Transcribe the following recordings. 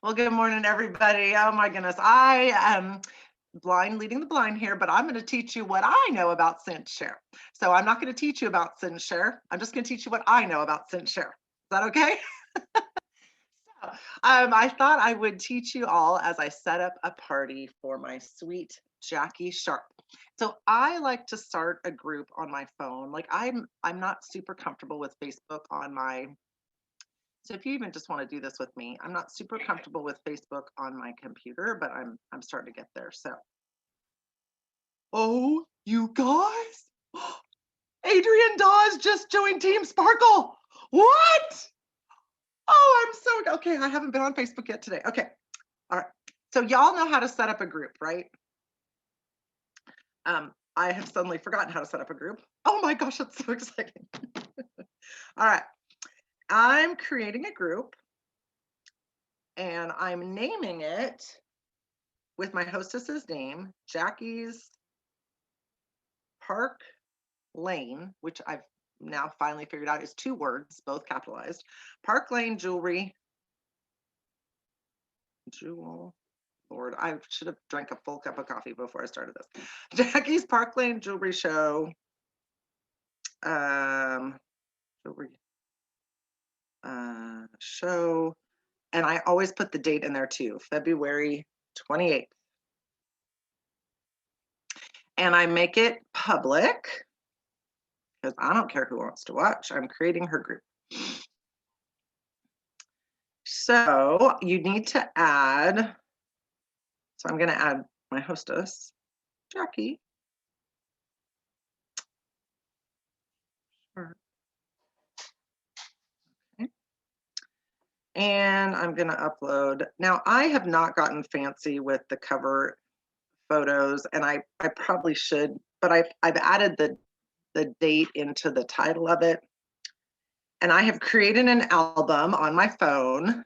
Well, good morning, everybody. Oh my goodness. I am blind leading the blind here, but I'm going to teach you what I know about Cinchshare. So I'm not going to teach you about Cinchshare. I'm just going to teach you what I know about Cinchshare. Is that okay? I thought I would teach you all as I set up a party for my sweet Jackie Sharp. So I like to start a group on my phone. Like I'm not super comfortable with Facebook on my. So if you even just want to do this with me, I'm not super comfortable with Facebook on my computer, but I'm starting to get there. So, oh, you guys, Adrian Dawes just joined Team Sparkle. What? Oh, I'm so okay. I haven't been on Facebook yet today. Okay, all right. So y'all know how to set up a group, right? I have suddenly forgotten how to set up a group. Oh my gosh, that's so exciting. All right, I'm creating a group and I'm naming it with my hostess's name, Jackie's Park Lane, which I've now finally figured out is 2 words, both capitalized. Park Lane Jewelry. Jewel. Lord, I should have drank a full cup of coffee before I started this. Jackie's Park Lane Jewelry Show. Jewelry show. And I always put the date in there too, February 28th. And I make it public because I don't care who wants to watch. I'm creating her group. So you need to add, so I'm going to add my hostess, Jackie. Okay. And I'm going to upload. Now, I have not gotten fancy with the cover photos, and I probably should, but I've added the date into the title of it. And I have created an album on my phone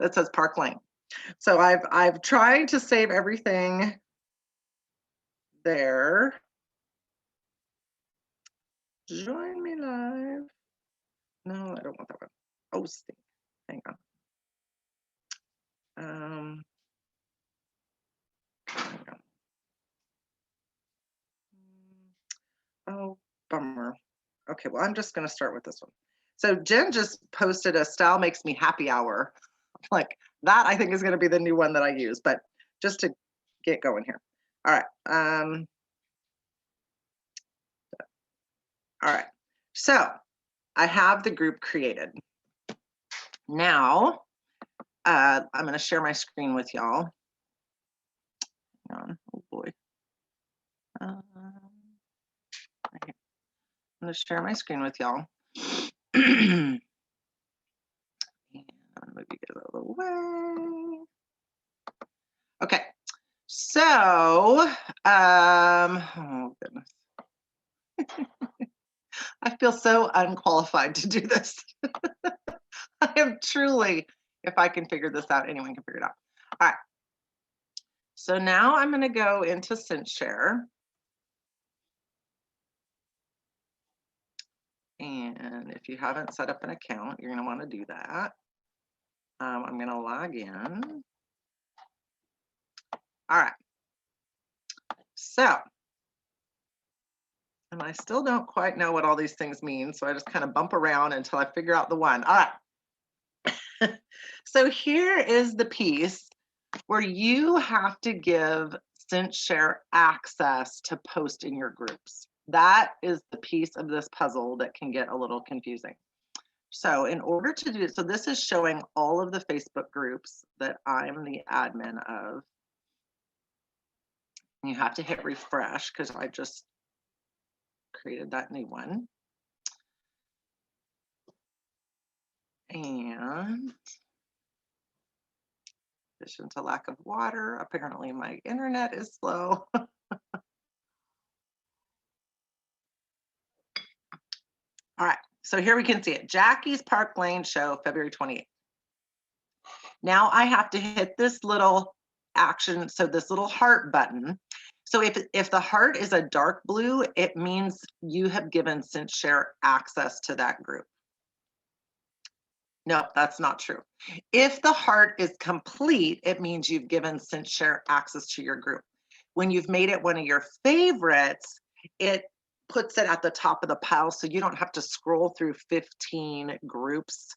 that says Park Lane. So I've tried to save everything there. Join me live. No, I don't want that one. Oh, stink. Hang on. Hang on. Oh, bummer. Okay, well, I'm just going to start with this one. So Jen just posted a style makes me happy hour. Like that, I think is going to be the new one that I use, but just to get going here. All right. All right. So I have the group created. Now, I'm going to share my screen with y'all. Hang on. Oh boy. I'm going to share my screen with y'all. And move you guys out of the way. Okay. So, oh goodness. I feel so unqualified to do this. I am truly, if I can figure this out, anyone can figure it out. All right. So now I'm going to go into Cinchshare. And if you haven't set up an account, you're going to want to do that. I'm going to log in. All right. So, and I still don't quite know what all these things mean, so I just kind of bump around until I figure out the one. All right. So here is the piece where you have to give Cinchshare access to post in your groups. That is the piece of this puzzle that can get a little confusing. So in order to do it, so this is showing all of the Facebook groups that I'm the admin of. You have to hit refresh because I just created that new one. And addition to lack of water, apparently my internet is slow. All right, so here we can see it. Jackie's Park Lane show, February 28th. Now I have to hit this little action, so this little heart button. So if the heart is a dark blue, it means you have given Cinchshare access to that group. No, that's not true. If the heart is complete, it means you've given Cinchshare access to your group. When you've made it one of your favorites, it puts it at the top of the pile so you don't have to scroll through 15 groups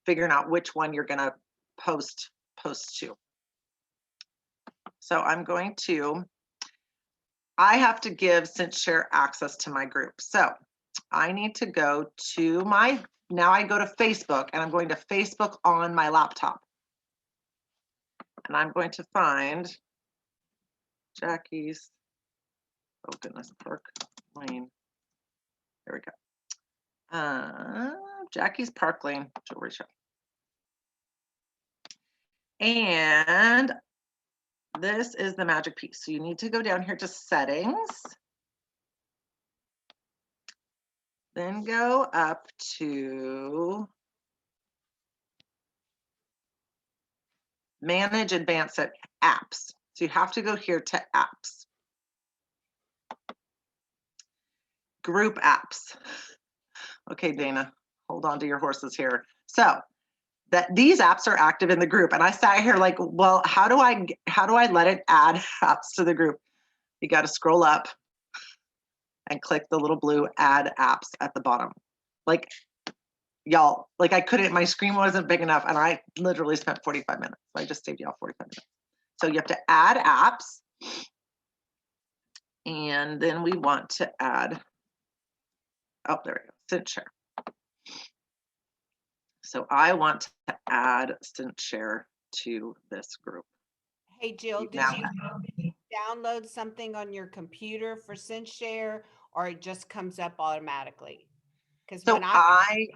figuring out which one you're going to post to. So I have to give Cinchshare access to my group. So I need to go to now I go to Facebook, and I'm going to Facebook on my laptop. And I'm going to find Jackie's, oh goodness, Park Lane. There we go. Jackie's Park Lane Jewelry Shop. And this is the magic piece. So you need to go down here to settings. Then go up to manage advanced apps. So you have to go here to apps. Group apps. Okay, Dana, hold on to your horses here. So that these apps are active in the group, and I sat here like, well, how do I let it add apps to the group? You got to scroll up and click the little blue add apps at the bottom. Like, y'all, like I couldn't, my screen wasn't big enough, and I literally spent 45 minutes. So I just saved y'all 45 minutes. So you have to add apps, and then we want to add, oh, there we go, Cinchshare. So I want to add Cinchshare to this group. Hey, Jill, did you download something on your computer for Cinchshare, or it just comes up automatically? Because so I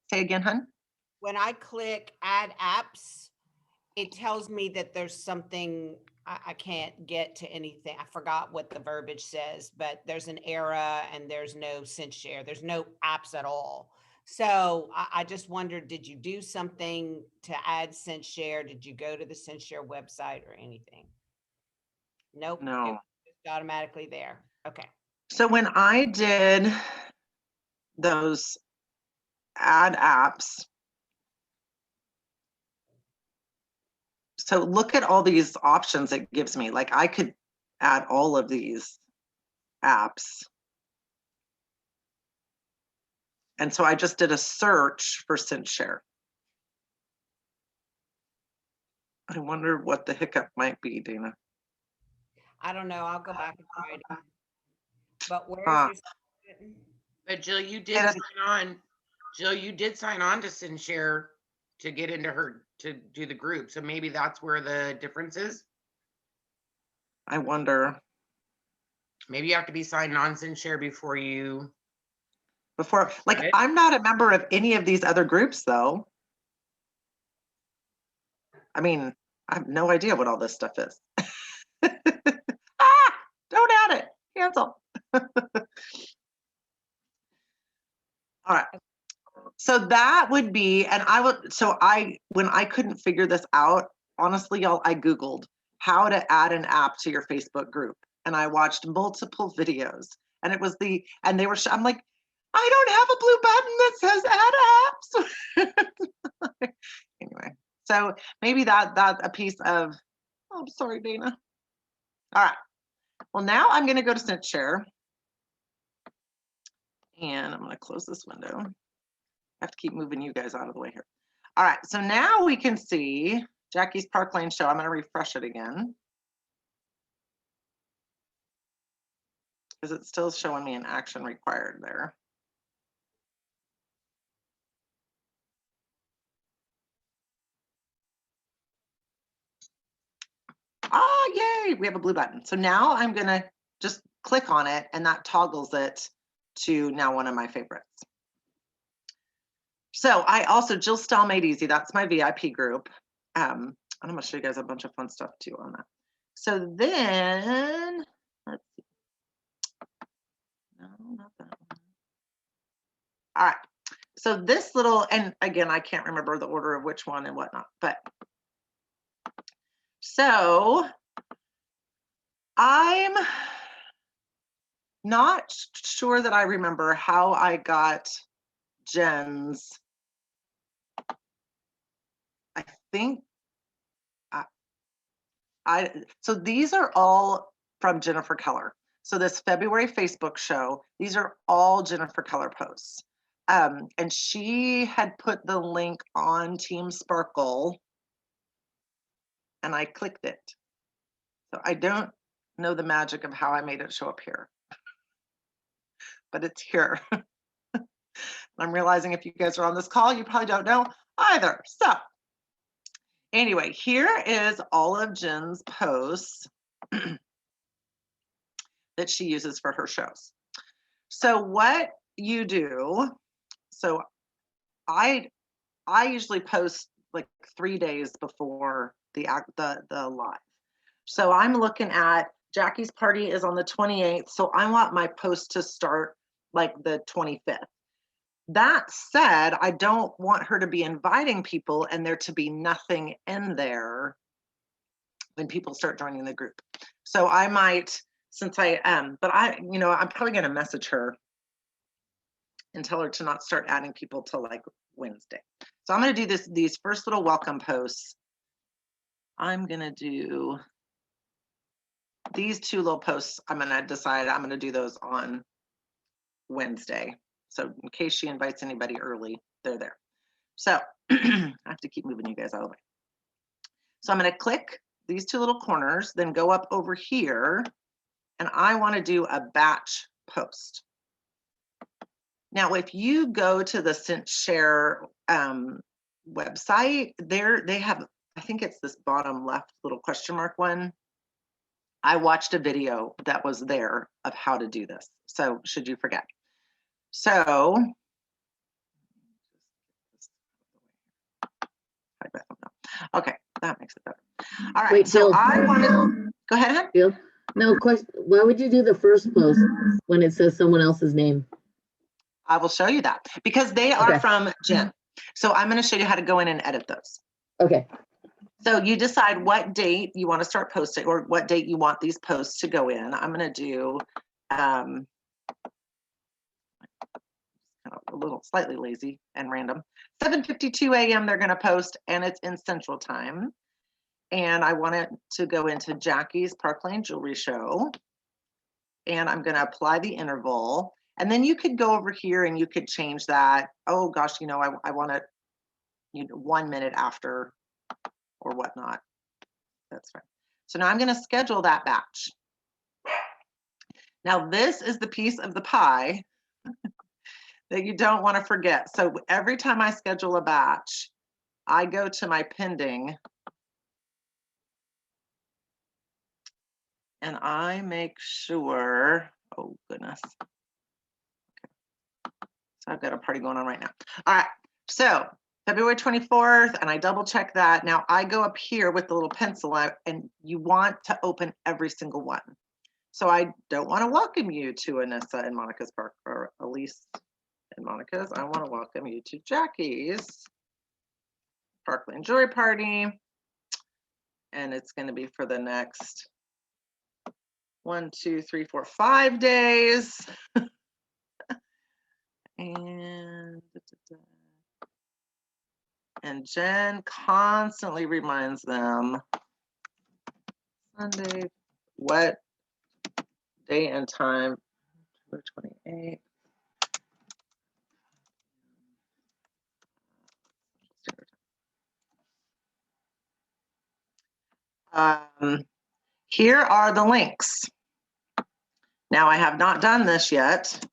say again, hun? When I click add apps, it tells me that there's something I can't get to anything. I forgot what the verbiage says, but there's an error and there's no Cinchshare. There's no apps at all. So I just wondered, did you do something to add Cinchshare? Did you go to the Cinchshare website or anything? Nope. No. It was just automatically there. Okay. So when I did those add apps, so look at all these options it gives me. Like I could add all of these apps. And so I just did a search for Cinchshare. I wonder what the hiccup might be, Dana. I don't know. I'll go back and try it. But where's your... But Jill, you did sign on. Jill, you did sign on to Cinchshare to get into to do the group. So maybe that's where the difference is. I wonder. Maybe you have to be signed on Cinchshare before you. Like, I'm not a member of any of these other groups, though. I mean, I have no idea what all this stuff is. Don't add it. Cancel. All right. So that would be, and when I couldn't figure this out, honestly, y'all, I Googled how to add an app to your Facebook group. And I watched multiple videos, and I'm like, I don't have a blue button that says add apps. Anyway, so maybe that's a piece of, oh, I'm sorry, Dana. All right. Well, now I'm going to go to Cinchshare, and I'm going to close this window. I have to keep moving you guys out of the way here. All right. So now we can see Jackie's Park Lane show. I'm going to refresh it again, because it's still showing me an action required there. Oh, yay, we have a blue button. So now I'm gonna just click on it, and that toggles it to now one of my favorites. So I also, Jill Stahl Made Easy, that's my VIP group. And I'm gonna show you guys a bunch of fun stuff too on that. So then, let's see. No, not that one. All right, so this little, and again, I can't remember the order of which one and whatnot, but so I'm not sure that I remember how I got Jen's think so these are all from Jennifer Keller. So this February Facebook show, these are all Jennifer Keller posts. And she had put the link on Team Sparkle and I clicked it. So I don't know the magic of how I made it show up here, but it's here. I'm realizing if you guys are on this call, you probably don't know either. So anyway, here is all of Jen's posts that she uses for her shows. So what you do, so I usually post like 3 days before the live. So I'm looking at Jackie's party is on the 28th, so I want my post to start like the 25th. That said, I don't want her to be inviting people and there to be nothing in there when people start joining the group. So I might, since I but I'm probably going to message her and tell her to not start adding people till like Wednesday. So I'm going to do these first little welcome posts. I'm going to do these 2 little posts. I'm going to decide I'm going to do those on Wednesday. So in case she invites anybody early, they're there. So I have to keep moving you guys out of the way. So I'm going to click these 2 little corners, then go up over here, and I want to do a batch post. Now, if you go to the Cinchshare website, they have, I think it's this bottom left little question mark one. I watched a video that was there of how to do this. So should you forget. So okay, that makes it better. All right. Wait, so Jill. I want to go ahead. Jill? No question. Why would you do the first post when it says someone else's name? I will show you that because they are Okay. from Jen. So I'm going to show you how to go in and edit those. Okay. So you decide what date you want to start posting or what date you want these posts to go in. I'm going to do kind of a little slightly lazy and random. 7:52 a.m. they're going to post and it's in Central Time. And I want it to go into Jackie's Park Lane Jewelry Show. And I'm going to apply the interval. And then you could go over here and you could change that. Oh gosh, I want it 1 minute after or whatnot. That's fine. So now I'm going to schedule that batch. Now this is the piece of the pie that you don't want to forget. So every time I schedule a batch, I go to my pending and I make sure, oh goodness. Okay. So I've got a party going on right now. All right, so February 24th, and I double check that. Now I go up here with the little pencil and you want to open every single one. So I don't want to welcome you to Anissa and Monica's park or Elise and Monica's. I want to welcome you to Jackie's Park Lane Jewelry Party. And it's going to be for the next 1, 2, 3, 4, 5 days. And Jen constantly reminds them Sunday, what day and time? 28. Here are the links. Now I have not done this yet,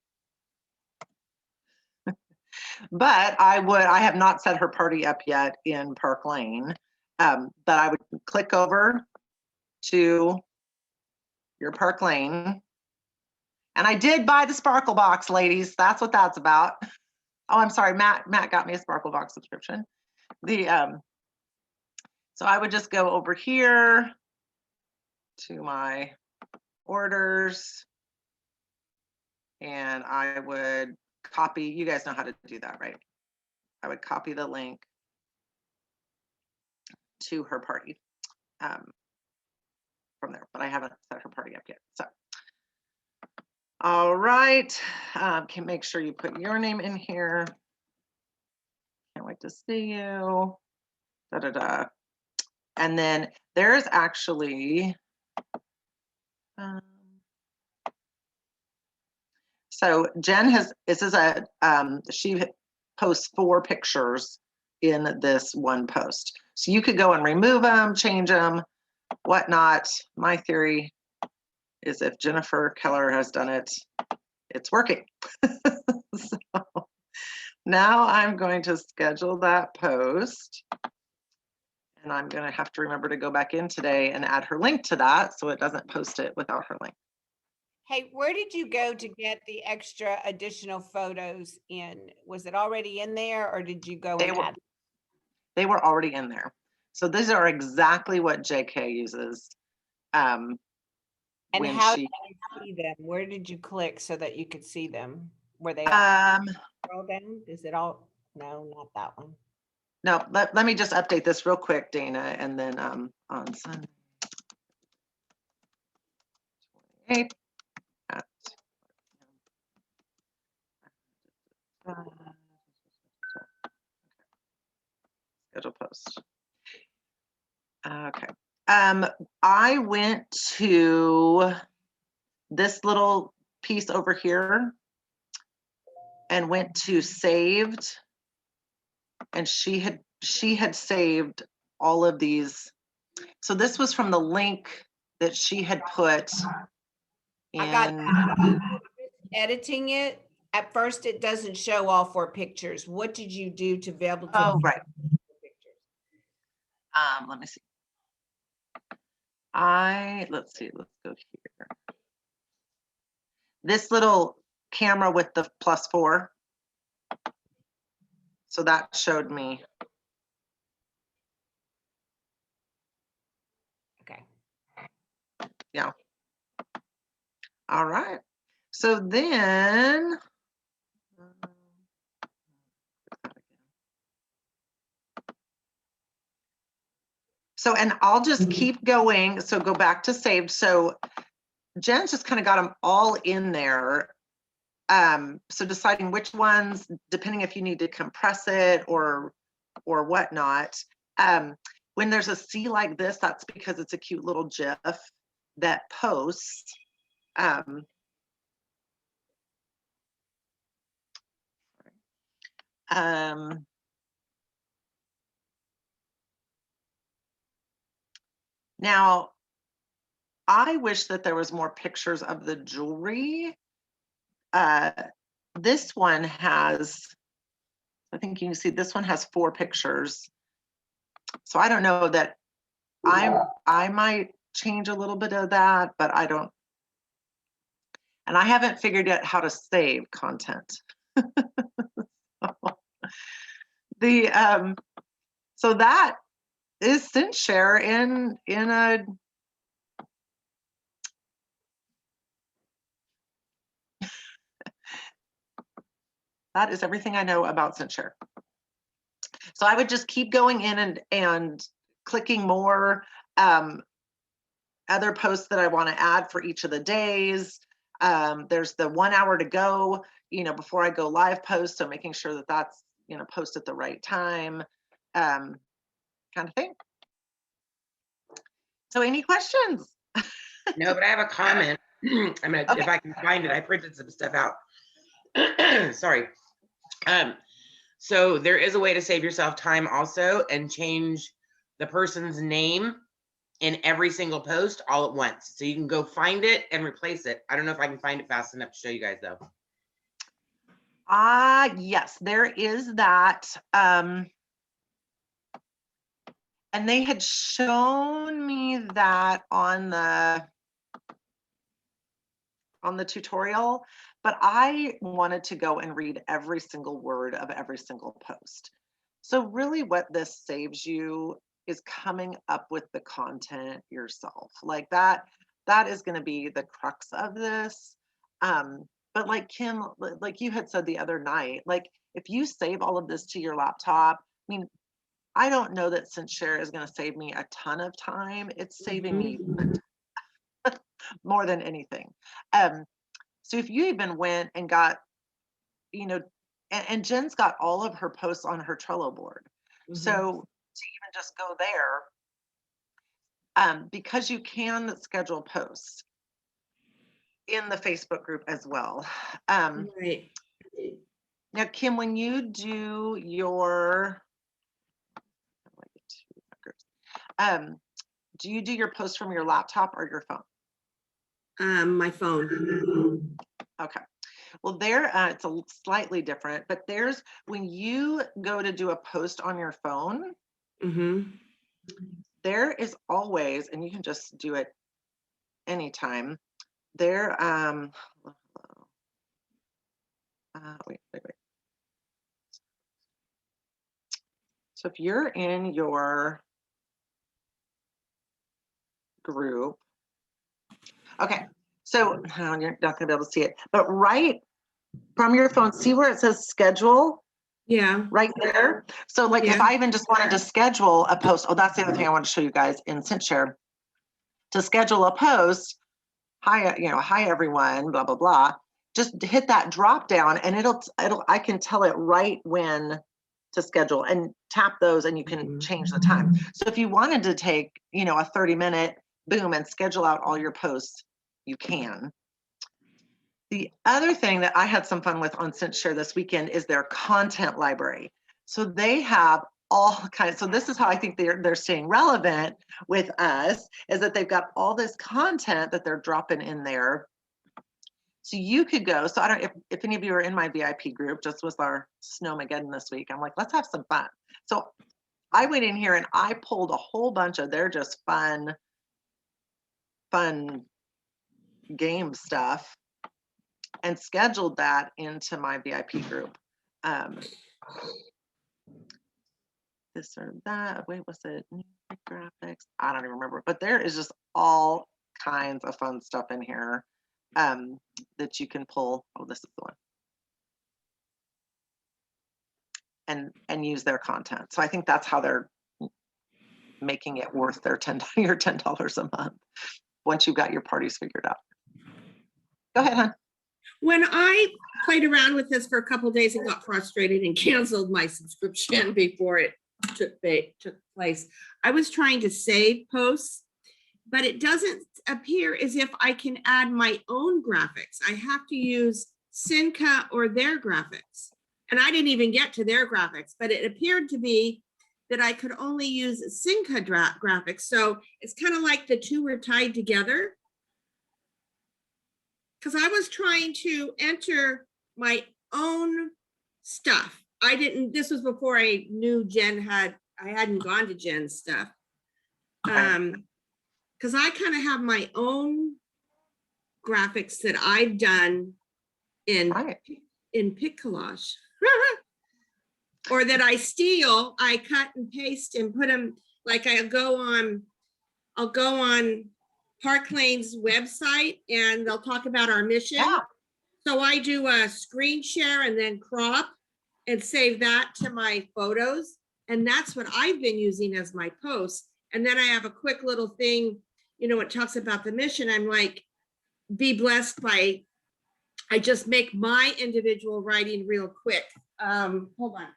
but I have not set her party up yet in Park Lane. But I would click over to your Park Lane. And I did buy the Sparkle Box, ladies. That's what that's about. Oh, I'm sorry, Matt got me a Sparkle Box subscription. So I would just go over here to my orders and I would copy, you guys know how to do that, right? I would copy the link to her party from there, but I haven't set her party up yet. So, all right, can make sure you put your name in here. Can't wait to see you. da da da. And then there's actually, so Jen has, this is a, she posts 4 pictures in this one post. So you could go and remove them, change them, whatnot. My theory is if Jennifer Keller has done it, it's working. So now I'm going to schedule that post. And I'm going to have to remember to go back in today and add her link to that so it doesn't post it without her link. Hey, where did you go to get the extra additional photos in? Was it already in there or did you go and add? They were already in there. So these are exactly what JK uses. And when how she, did you see them? Where did you click so that you could see them? Were they all scroll down? Is it all? No, not that one. no, let me just update this real quick, Dana, and then on Sunday 28 at schedule post. Okay. I went to this little piece over here and went to saved, and she had saved all of these. So this was from the link that she had put in. I got editing it. At first, it doesn't show all 4 pictures. What did you do to be able to? Oh, right. Pictures? Let me see. Let's see, let's go here. This little camera with the +4. So that showed me. Okay. Yeah. All right. So then, so, and I'll just keep going. So go back to saved. So Jen's just kind of got them all in there. So deciding which ones, depending if you need to compress it or whatnot. When there's a C like this, that's because it's a cute little GIF that posts. Now, I wish that there was more pictures of the jewelry. This one has, I think you can see this one has 4 pictures. So I don't know that I might change a little bit of that, but I don't. And I haven't figured out how to save content. So that is Cinchshare in a that is everything I know about Cinchshare. So I would just keep going in and clicking more other posts that I want to add for each of the days. There's the 1 hour to go, before I go live post. So making sure that that's, post at the right time, kind of thing. So any questions? No, but I have a comment. Okay. If I can find it, I printed some stuff out. Sorry. So there is a way to save yourself time also and change the person's name in every single post all at once. So you can go find it and replace it. I don't know if I can find it fast enough to show you guys though. Yes, there is that. And they had shown me that on the tutorial, but I wanted to go and read every single word of every single post. So really what this saves you is coming up with the content yourself. Like that is going to be the crux of this. But like Kim, like you had said the other night, like if you save all of this to your laptop, I mean, I don't know that Cinchshare is going to save me a ton of time. It's saving me more than anything. So if you even went and got, and Jen's got all of her posts on her Trello board. So to even just go there, because you can schedule posts in the Facebook group as well. Right. Now, Kim, when you do your, do you do your posts from your laptop or your phone? My phone. Okay. Well, there, it's slightly different, but there's, when you go to do a post on your phone, Mm-hmm. there is always, and you can just do it anytime, there, wait. So if you're in your group, okay, so you're not gonna be able to see it, but right from your phone, see where it says schedule Yeah. right there? So like if Yeah. I even just wanted to schedule a post, oh, that's the other thing I want to show you guys in Cinchshare. To schedule a post, hi, hi everyone, blah, blah, blah. Just hit that drop down and I can tell it right when to schedule and tap those and you can change the time. So if you wanted to take, a 30-minute boom and schedule out all your posts, you can. The other thing that I had some fun with on Cinchshare this weekend is their content library. So they have all kinds. So this is how I think they're staying relevant with us, is that they've got all this content that they're dropping in there. So you could go. So I don't know if any of you are in my VIP group, just was our Snowmageddon this week. I'm like, let's have some fun. So I went in here and I pulled a whole bunch of their just fun game stuff and scheduled that into my VIP group. This or that. Wait, was it graphics? I don't even remember. But there is just all kinds of fun stuff in here that you can pull. Oh, this is the one. And use their content. So I think that's how they're making it worth their your $10 a month once you've got your parties figured out. Go ahead, hon. When I played around with this for a couple of days and got frustrated and canceled my subscription before it took place, I was trying to save posts, but it doesn't appear as if I can add my own graphics. I have to use Cinchshare or their graphics. And I didn't even get to their graphics, but it appeared to be that I could only use Cinchshare graphics. So it's kind of like the two were tied together. Because I was trying to enter my own stuff. This was before I knew I hadn't gone to Jen's stuff. Because I kind of have my own graphics that I've done in Pic Collage. Or that I steal, I cut and paste and put them, like I'll go on Park Lane's website and they'll talk about our mission. Yeah. So I do a screen share and then crop and save that to my photos. And that's what I've been using as my post. And then I have a quick little thing, it talks about the mission. I'm like, be blessed by, I just make my individual writing real quick. Hold on.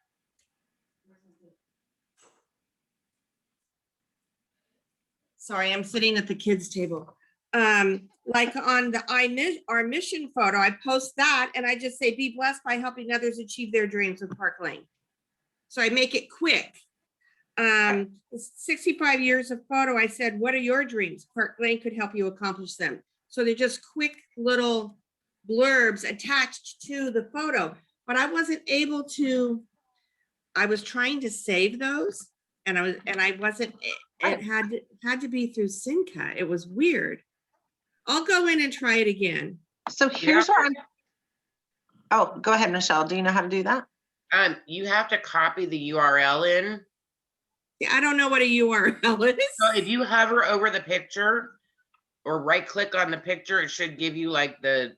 Sorry, I'm sitting at the kids' table. Like on our mission photo, I post that and I just say, be blessed by helping others achieve their dreams with Park Lane. So I make it quick. 65 years of photo, I said, what are your dreams? Park Lane could help you accomplish them. So they're just quick little blurbs attached to the photo, but I wasn't able to, I was trying to save those and I wasn't, it had to be through Cinchshare. It was weird. I'll go in and try it again. So here's what oh, go ahead, Michelle. Do you know how to do that? You have to copy the URL in. Yeah, I don't know what a URL is. So if you hover over the picture or right click on the picture, it should give you like the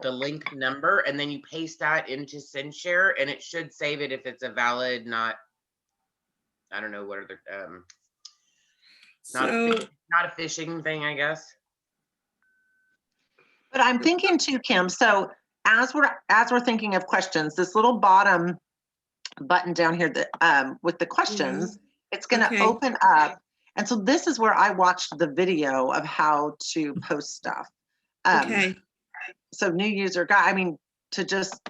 link number, and then you paste that into Cinchshare and it should save it if it's a valid, not, I don't know what are the not a phishing thing, I guess. But I'm thinking too, Kim, so as we're thinking of questions, this little bottom button down here that with the questions, It's going to Okay. open up. And so this is where I watched the video of how to post stuff. Okay, So new user guide, I mean, to just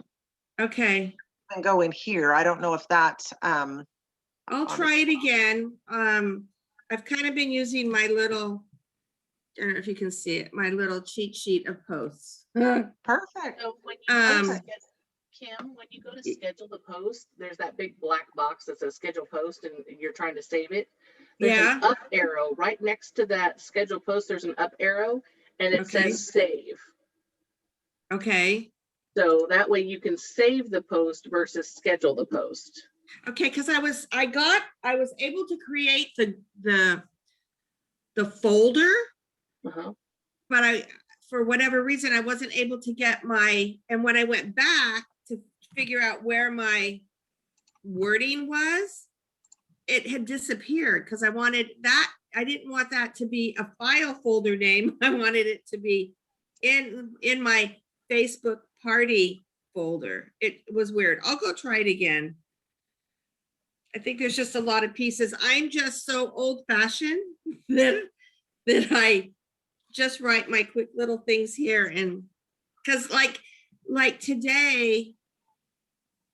okay. go in here. I don't know if that, I'll try it again. I've kind of been using my little, I don't know if you can see it, my little cheat sheet of posts. perfect. So when you go to Um, Kim, when you go to schedule the post, there's that big black box that says schedule post and you're trying to save it. There's Yeah. an up arrow right next to that schedule post. There's an up arrow and it Okay. says save. Okay, So that way you can save the post versus schedule the post. okay, because I was able to create the folder, Uh-huh. but for whatever reason, I wasn't able to get and when I went back to figure out where my wording was, it had disappeared because I didn't want that to be a file folder name. I wanted it to be in my Facebook party folder. It was weird. I'll go try it again. I think there's just a lot of pieces. I'm just so old fashioned that I just write my quick little things here. And because like today,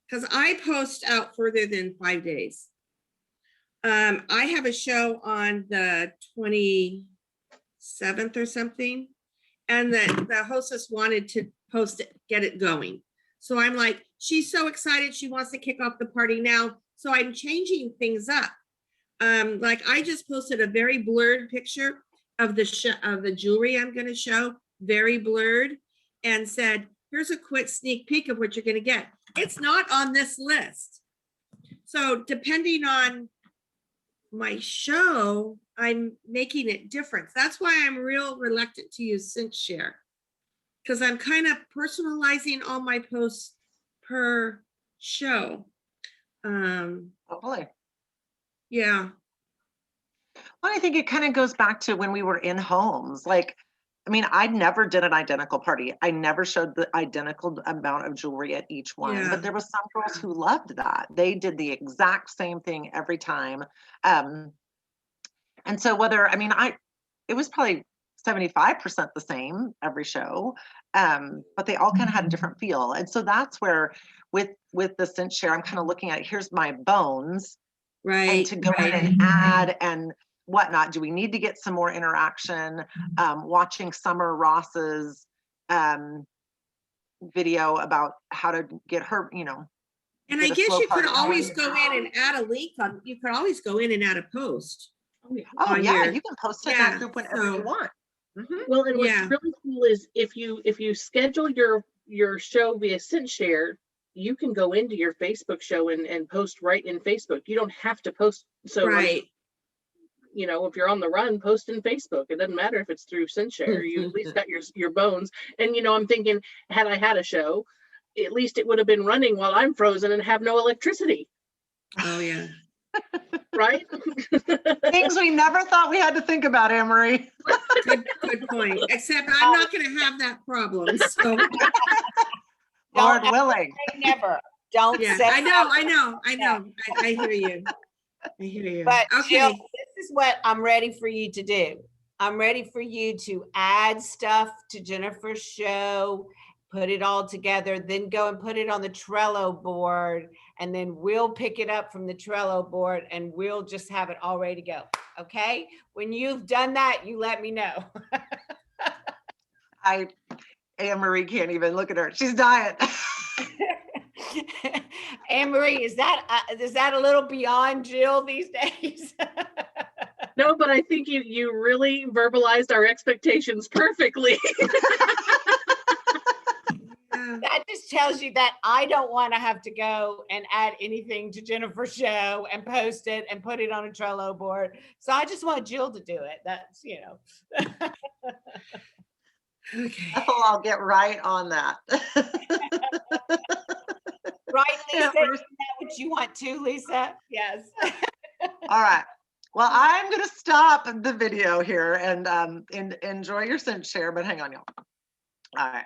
because I post out further than 5 days. I have a show on the 27th or something, and the hostess wanted to post it, get it going. So I'm like, she's so excited, she wants to kick off the party now. So I'm changing things up. Like I just posted a very blurred picture of the jewelry I'm going to show, very blurred, and said, here's a quick sneak peek of what you're going to get. It's not on this list. So depending on my show, I'm making it different. That's why I'm real reluctant to use Cinchshare, because I'm kind of personalizing all my posts per show. Totally. Yeah. Well, I think it kind of goes back to when we were in homes. Like, I mean, I never did an identical party. I never showed the identical amount of jewelry at each one, Yeah. but there was some girls who loved that. They did the exact same thing every time. And so it was probably 75% the same every show, but they all kind of had a different feel. And so that's where with the Cinchshare, I'm kind of looking at, here's my bones, and Right. to go in and add and whatnot. Do we need to get some more interaction? Watching Summer Ross's video about how to get her, And get I a guess slow you could party always going. go in and add a link on, you could always go in and add a post. Oh on yeah, your- you can post it in yeah, that group whenever you so- want. Mhm. Well, and what's Yeah. really cool is if you schedule your show via Cinchshare, you can go into your Facebook show and post right in Facebook. You don't have to post. So Right. if you're on the run, post in Facebook. It doesn't matter if it's through Cinchshare. You at least got your bones. And I'm thinking, had I had a show, at least it would have been running while I'm frozen and have no electricity, Oh, yeah. right? Things we never thought we had to think about, Anne-Marie. Good point. Except I'm not going to have that problem. So Lord Don't willing. say never. Don't yeah, say I know. never. I hear you. I hear you. But Jill, Okay. this is what I'm ready for you to do. I'm ready for you to add stuff to Jennifer's show, put it all together, then go and put it on the Trello board, and then we'll pick it up from the Trello board and we'll just have it all ready to go. Okay? When you've done that, you let me know. Anne-Marie can't even look at her. She's dying. Anne-Marie, is that a little beyond Jill these days? No, but I think you really verbalized our expectations perfectly. Yeah. That just tells you that I don't want to have to go and add anything to Jennifer's show and post it and put it on a Trello board. So I just want Jill to do it. That's, Okay. I'll get right on that. right, Lisa? Yeah, Is that what you want to, Lisa? Yes. All right. Well, I'm going to stop the video here and enjoy your Cinchshare, but hang on, y'all. All right.